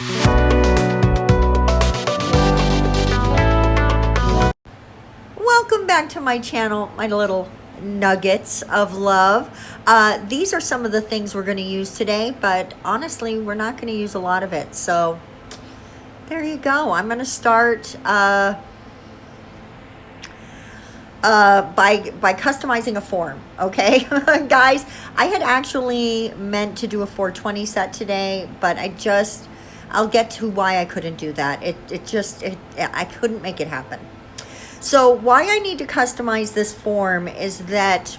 Welcome back to my channel, my little nuggets of love. These are some of the things we're going to use today, but honestly, we're not going to use a lot of it. So there you go. I'm going to start by customizing a form. Okay, guys, I had actually meant to do a 420 set today, but I'll get to why I couldn't do that. I couldn't make it happen. So why I need to customize this form is that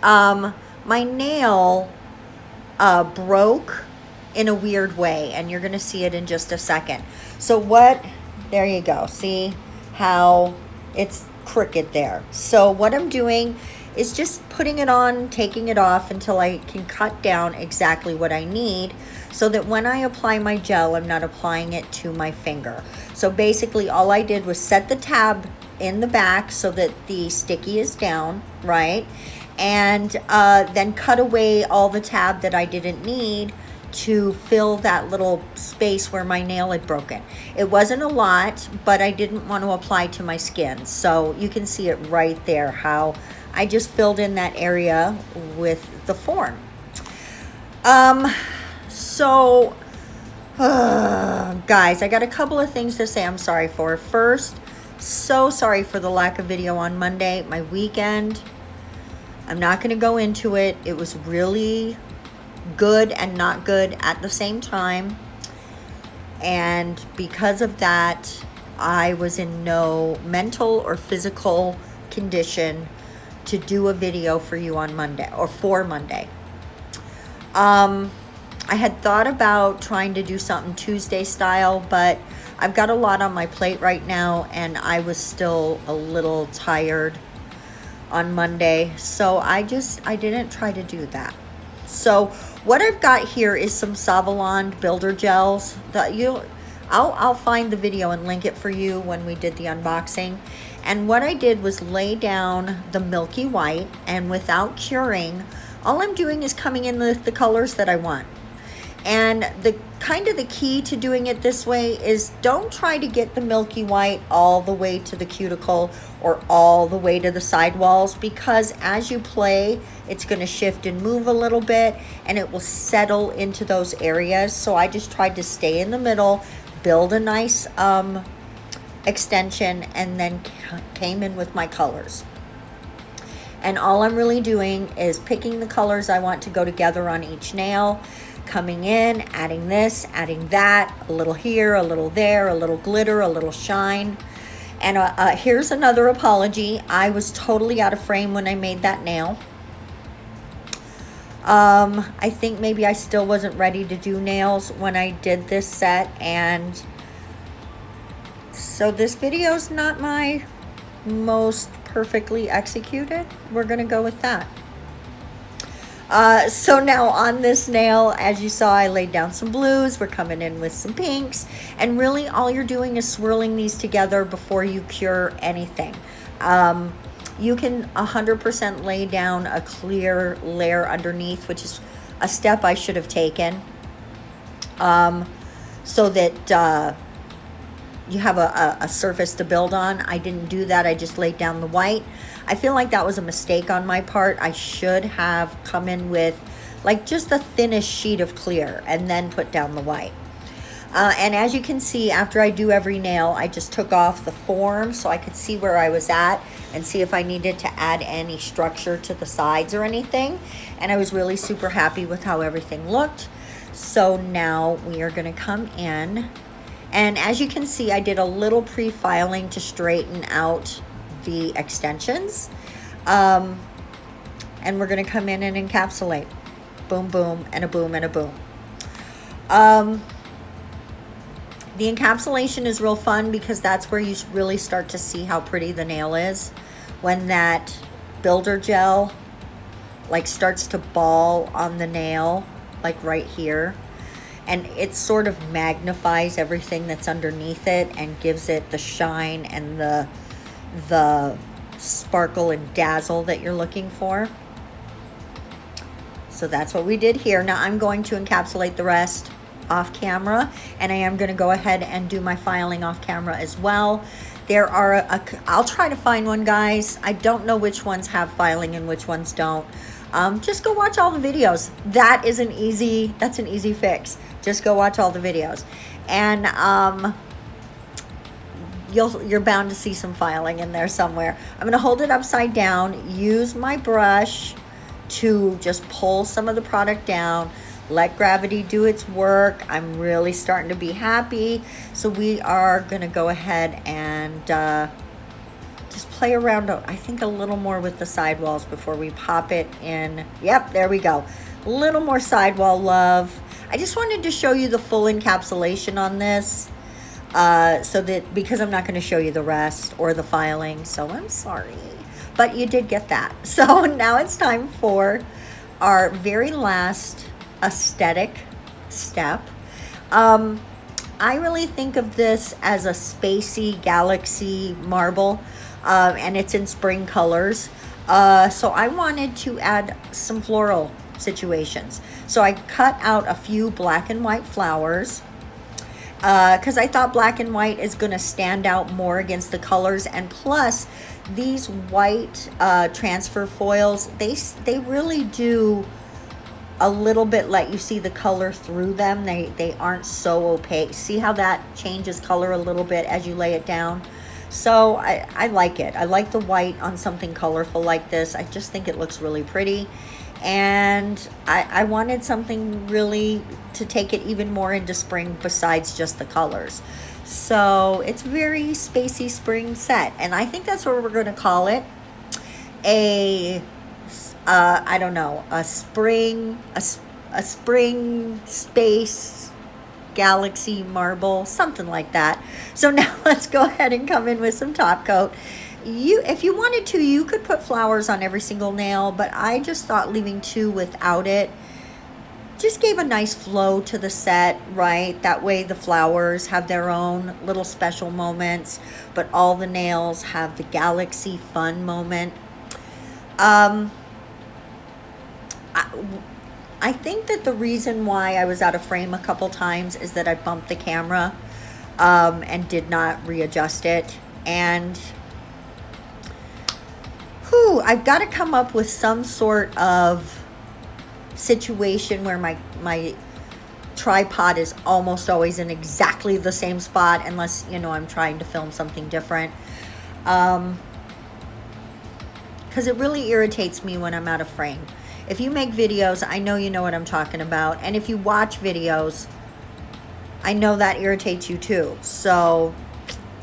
my nail broke in a weird way, and you're going to see it in just a second. So there you go. See how it's crooked there. So what I'm doing is just putting it on, taking it off until I can cut down exactly what I need, so that when I apply my gel, I'm not applying it to my finger. So basically all I did was set the tab in the back so that the sticky is down, right? And then cut away all the tab that I didn't need to fill that little space where my nail had broken. It wasn't a lot, but I didn't want to apply to my skin. So you can see it right there, how I just filled in that area with the form. Guys, I got a couple of things to say I'm sorry for. First, so sorry for the lack of video on Monday. My weekend, I'm not going to go into it. It was really good and not good at the same time. And because of that, I was in no mental or physical condition to do a video for you on Monday, or for Monday. I had thought about trying to do something Tuesday style, but I've got a lot on my plate right now, and I was still a little tired on Monday, so I didn't try to do that. So what I've got here is some Saviland Builder Gels that I'll find the video and link it for you when we did the unboxing. And what I did was lay down the milky white, and without curing, all I'm doing is coming in with the colors that I want. And the key to doing it this way is don't try to get the milky white all the way to the cuticle or all the way to the sidewalls, because as you play, it's going to shift and move a little bit, and it will settle into those areas. So I just tried to stay in the middle, build a nice extension, and then came in with my colors. And all I'm really doing is picking the colors I want to go together on each nail, coming in, adding this, adding that, a little here, a little there, a little glitter, a little shine. And here's another apology. I was totally out of frame when I made that nail. I think maybe I still wasn't ready to do nails when I did this set, and so this video's not my most perfectly executed. We're gonna go with that. So now on this nail, as you saw, I laid down some blues. We're coming in with some pinks, and really all you're doing is swirling these together before you cure anything. You can 100% lay down a clear layer underneath, which is a step I should have taken, so that you have a surface to build on. I didn't do that. I just laid down the white. I feel like that was a mistake on my part. I should have come in with like just the thinnest sheet of clear and then put down the white. And as you can see, after I do every nail, I just took off the form so I could see where I was at and see if I needed to add any structure to the sides or anything. And I was really super happy with how everything looked. So now we are going to come in. And as you can see, I did a little pre-filing to straighten out the extensions. And we're going to come in and encapsulate. Boom, boom, and a boom, and a boom. The encapsulation is real fun because that's where you really start to see how pretty the nail is. When that builder gel like starts to ball on the nail, like right here. And it sort of magnifies everything that's underneath it and gives it the shine and the sparkle and dazzle that you're looking for. So that's what we did here. Now I'm going to encapsulate the rest off camera, and I am going to go ahead and do my filing off camera as well. There are I'll try to find one, guys. I don't know which ones have filing and which ones don't. Just go watch all the videos. That's an easy fix. Just go watch all the videos, and you're bound to see some filing in there somewhere. I'm going to hold it upside down, use my brush to just pull some of the product down, let gravity do its work. I'm really starting to be happy. So we are going to go ahead and just play around, I think, a little more with the sidewalls before we pop it in. Yep, there we go. A little more sidewall love. I just wanted to show you the full encapsulation on this. So that, because I'm not going to show you the rest or the filing, so I'm sorry, but you did get that. So now it's time for our very last aesthetic step. I really think of this as a Spacey Galaxy marble, and it's in spring colors. So I wanted to add some floral situations. So I cut out a few black and white flowers, because I thought black and white is going to stand out more against the colors. And plus, these white transfer foils, they really do a little bit let you see the color through them. They aren't so opaque. See how that changes color a little bit as you lay it down? So I like it. I like the white on something colorful like this. I just think it looks really pretty. And I wanted something really to take it even more into spring besides just the colors. So it's very Spacey spring set, and I think that's what we're going to call it. I don't know, a spring space galaxy marble, something like that. So now let's go ahead and come in with some top coat. If you wanted to, you could put flowers on every single nail, but I just thought leaving two without it just gave a nice flow to the set, right? That way the flowers have their own little special moments, but all the nails have the galaxy fun moment. I think that the reason why I was out of frame a couple times is that I bumped the camera and did not readjust it. And I've got to come up with some sort of situation where my tripod is almost always in exactly the same spot, unless, you know, I'm trying to film something different. Because it really irritates me when I'm out of frame. If you make videos, I know you know what I'm talking about. And if you watch videos, I know that irritates you too. So,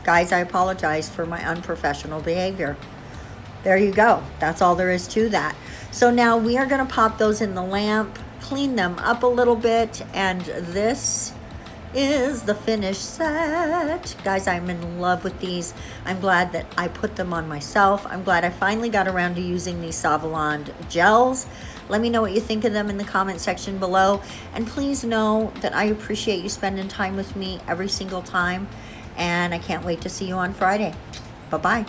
guys, I apologize for my unprofessional behavior. There you go. That's all there is to that. So now we are going to pop those in the lamp, clean them up a little bit, and this is the finished set. Guys, I'm in love with these. I'm glad that I put them on myself. I'm glad I finally got around to using these Saviland gels. Let me know what you think of them in the comment section below. And please know that I appreciate you spending time with me every single time. And I can't wait to see you on Friday. Bye-bye.